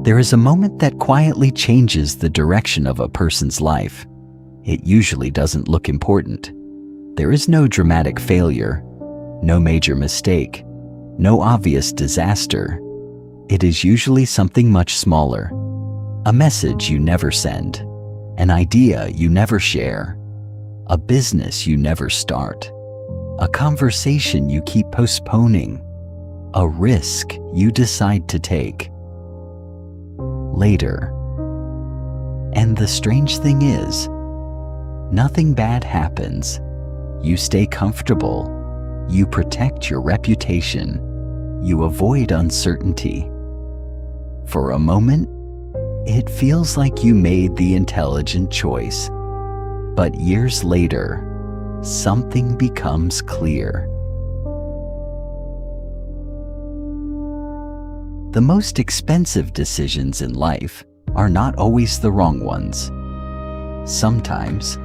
There is a moment that quietly changes the direction of a person's life. It usually doesn't look important. There is no dramatic failure, no major mistake, no obvious disaster. It is usually something much smaller. A message you never send, an idea you never share, a business you never start, a conversation you keep postponing, a risk you decide to take later. And the strange thing is, nothing bad happens. You stay comfortable. You protect your reputation. You avoid uncertainty. For a moment, it feels like you made the intelligent choice. But years later, something becomes clear. The most expensive decisions in life are not always the wrong ones. Sometimes,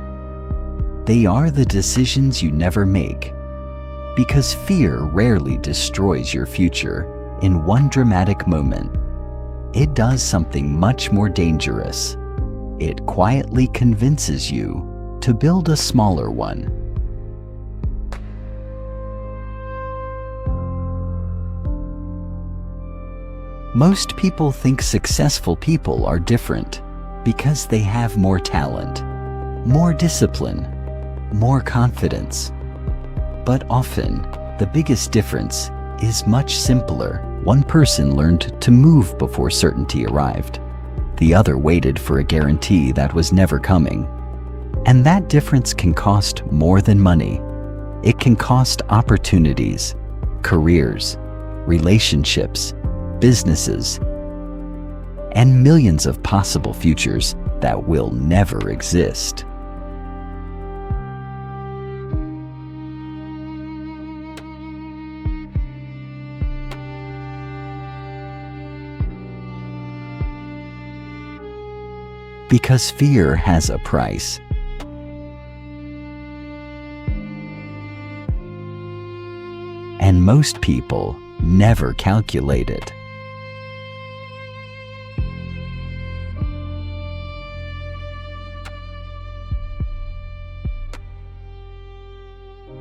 they are the decisions you never make, because fear rarely destroys your future in one dramatic moment. It does something much more dangerous. It quietly convinces you to build a smaller one. Most people think successful people are different because they have more talent, more discipline, more confidence. But often, the biggest difference is much simpler. One person learned to move before certainty arrived. The other waited for a guarantee that was never coming. And that difference can cost more than money. It can cost opportunities, careers, relationships, businesses, and millions of possible futures that will never exist. Because fear has a price. And most people never calculate it.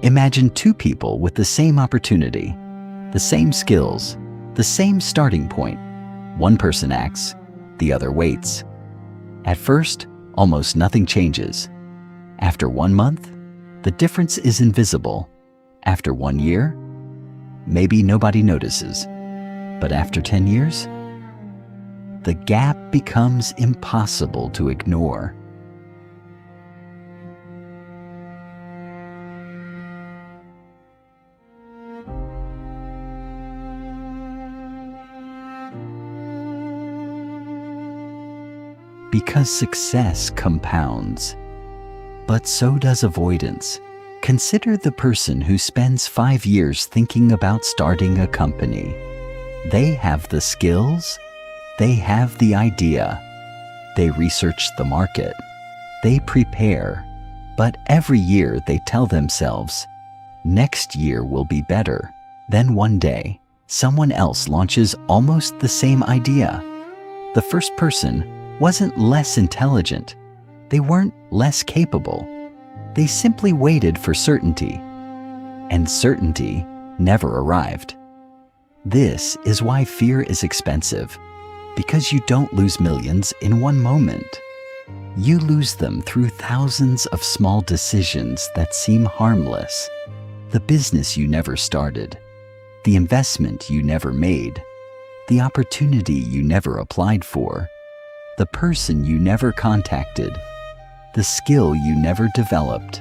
Imagine two people with the same opportunity, the same skills, the same starting point. One person acts, the other waits. At first, almost nothing changes. After 1 month, the difference is invisible. After 1 year, maybe nobody notices. But after 10 years, the gap becomes impossible to ignore. Because success compounds, but so does avoidance. Consider the person who spends 5 years thinking about starting a company. They have the skills, they have the idea, they research the market, they prepare, but every year they tell themselves, next year will be better. Then one day, someone else launches almost the same idea. The first person wasn't less intelligent. They weren't less capable. They simply waited for certainty, and certainty never arrived. This is why fear is expensive, because you don't lose millions in one moment. You lose them through thousands of small decisions that seem harmless. The business you never started, the investment you never made, the opportunity you never applied for, the person you never contacted, the skill you never developed.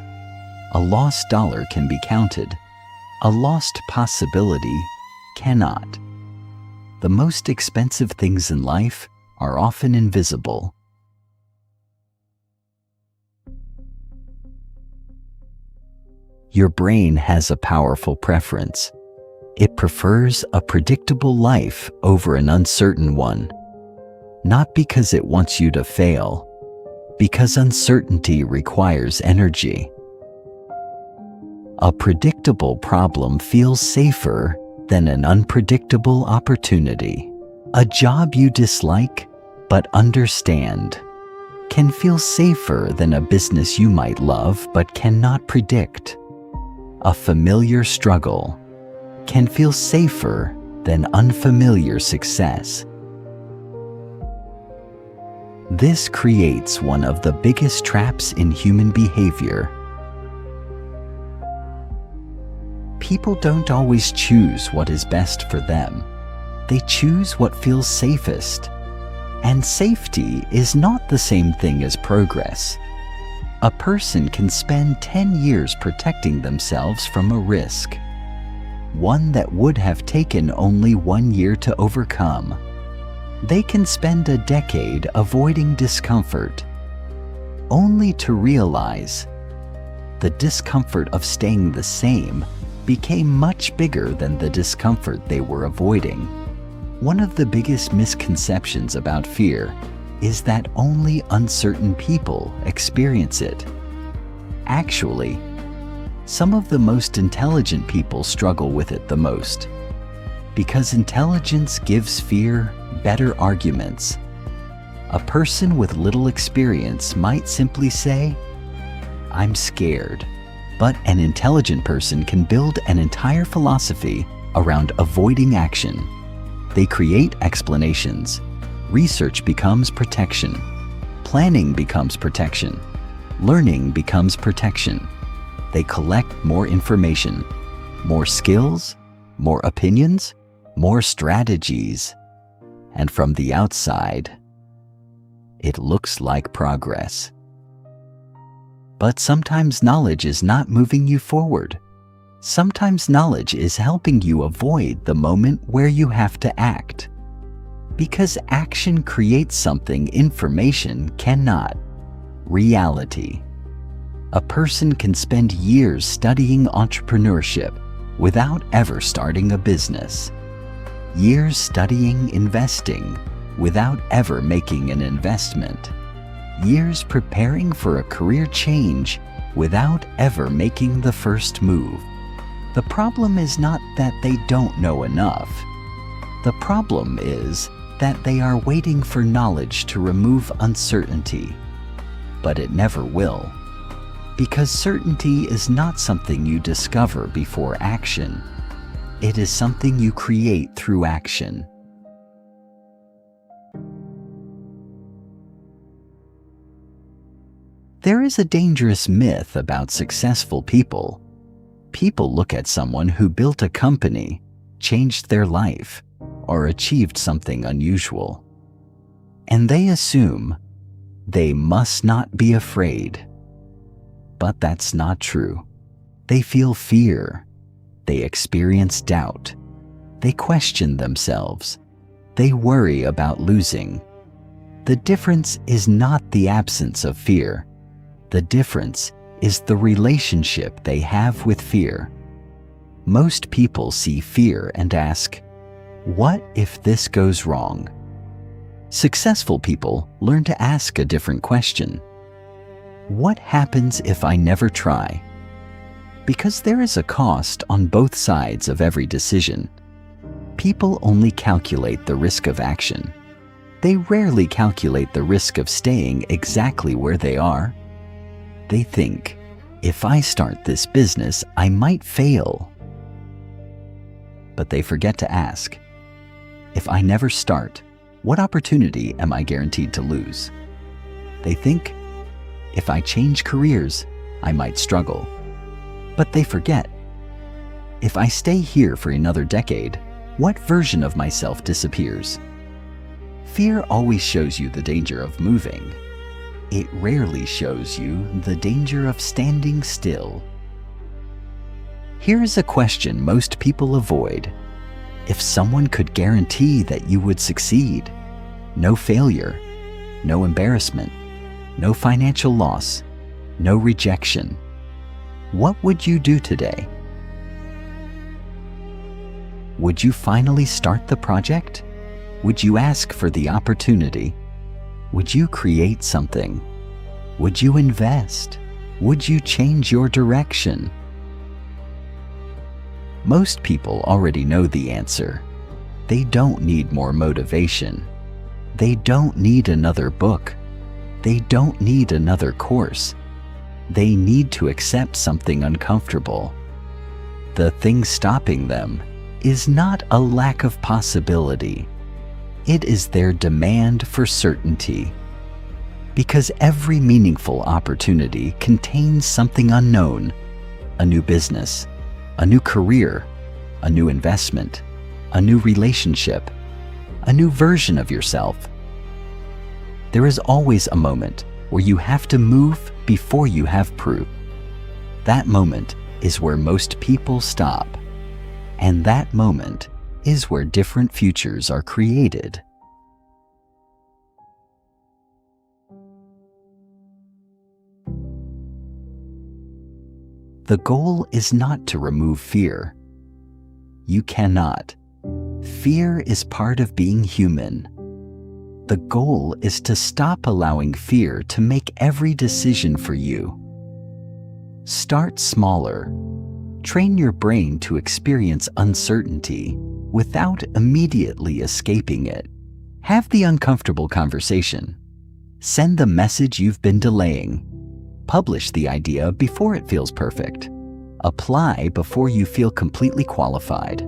A lost dollar can be counted. A lost possibility cannot. The most expensive things in life are often invisible. Your brain has a powerful preference. It prefers a predictable life over an uncertain one. Not because it wants you to fail, because uncertainty requires energy. A predictable problem feels safer than an unpredictable opportunity. A job you dislike but understand can feel safer than a business you might love but cannot predict. A familiar struggle can feel safer than unfamiliar success. This creates one of the biggest traps in human behavior. People don't always choose what is best for them. They choose what feels safest. And safety is not the same thing as progress. A person can spend 10 years protecting themselves from a risk, one that would have taken only 1 year to overcome. They can spend a decade avoiding discomfort, only to realize the discomfort of staying the same became much bigger than the discomfort they were avoiding. One of the biggest misconceptions about fear is that only uncertain people experience it. Actually, some of the most intelligent people struggle with it the most, because intelligence gives fear better arguments. A person with little experience might simply say, "I'm scared." But an intelligent person can build an entire philosophy around avoiding action. They create explanations. Research becomes protection. Planning becomes protection. Learning becomes protection. They collect more information, more skills, more opinions, more strategies. And from the outside, it looks like progress. But sometimes knowledge is not moving you forward. Sometimes knowledge is helping you avoid the moment where you have to act. Because action creates something information cannot: reality. A person can spend years studying entrepreneurship without ever starting a business. Years studying investing without ever making an investment. Years preparing for a career change without ever making the first move. The problem is not that they don't know enough. The problem is that they are waiting for knowledge to remove uncertainty. But it never will. Because certainty is not something you discover before action. It is something you create through action. There is a dangerous myth about successful people. People look at someone who built a company, changed their life, or achieved something unusual, and they assume they must not be afraid. But that's not true. They feel fear. They experience doubt. They question themselves. They worry about losing. The difference is not the absence of fear. The difference is the relationship they have with fear. Most people see fear and ask, "What if this goes wrong?" Successful people learn to ask a different question. What happens if I never try? Because there is a cost on both sides of every decision. People only calculate the risk of action. They rarely calculate the risk of staying exactly where they are. They think, if I start this business, I might fail. But they forget to ask, if I never start, what opportunity am I guaranteed to lose? They think, if I change careers, I might struggle. But they forget, if I stay here for another decade, what version of myself disappears? Fear always shows you the danger of moving. It rarely shows you the danger of standing still. Here is a question most people avoid. If someone could guarantee that you would succeed, no failure, no embarrassment, no financial loss, no rejection, what would you do today? Would you finally start the project? Would you ask for the opportunity? Would you create something? Would you invest? Would you change your direction? Most people already know the answer. They don't need more motivation. They don't need another book. They don't need another course. They need to accept something uncomfortable. The thing stopping them is not a lack of possibility. It is their demand for certainty. Because every meaningful opportunity contains something unknown: a new business, a new career, a new investment, a new relationship, a new version of yourself. There is always a moment where you have to move before you have proof. That moment is where most people stop, and that moment is where different futures are created. The goal is not to remove fear. You cannot. Fear is part of being human. The goal is to stop allowing fear to make every decision for you. Start smaller. Train your brain to experience uncertainty without immediately escaping it. Have the uncomfortable conversation. Send the message you've been delaying. Publish the idea before it feels perfect. Apply before you feel completely qualified.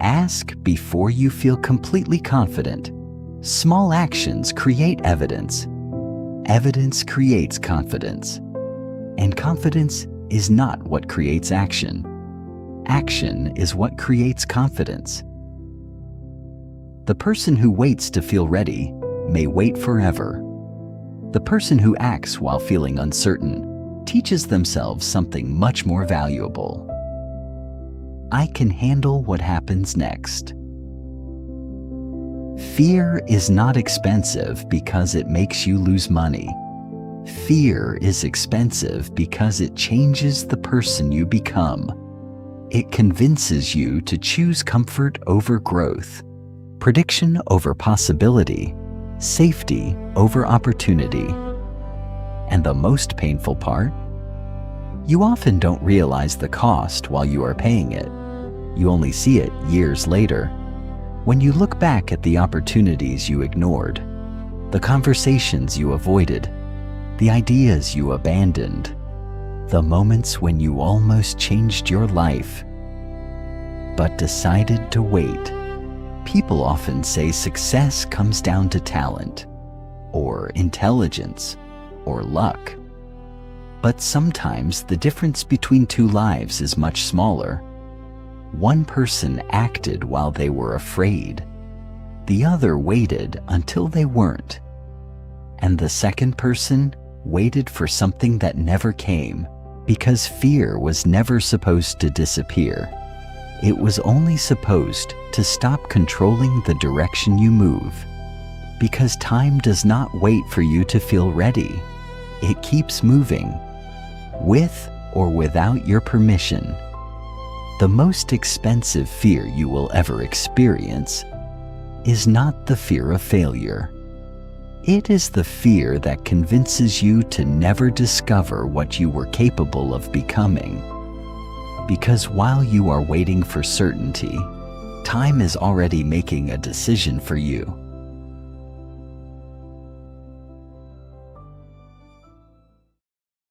Ask before you feel completely confident. Small actions create evidence. Evidence creates confidence. And confidence is not what creates action. Action is what creates confidence. The person who waits to feel ready may wait forever. The person who acts while feeling uncertain teaches themselves something much more valuable. I can handle what happens next. Fear is not expensive because it makes you lose money. Fear is expensive because it changes the person you become. It convinces you to choose comfort over growth, prediction over possibility, safety over opportunity. And the most painful part? You often don't realize the cost while you are paying it. You only see it years later. When you look back at the opportunities you ignored, the conversations you avoided, the ideas you abandoned, the moments when you almost changed your life, but decided to wait. People often say success comes down to talent, or intelligence, or luck. But sometimes the difference between two lives is much smaller. One person acted while they were afraid. The other waited until they weren't. And the second person waited for something that never came, because fear was never supposed to disappear. It was only supposed to stop controlling the direction you move. Because time does not wait for you to feel ready. It keeps moving, with or without your permission. The most expensive fear you will ever experience is not the fear of failure. It is the fear that convinces you to never discover what you were capable of becoming. Because while you are waiting for certainty, time is already making a decision for you.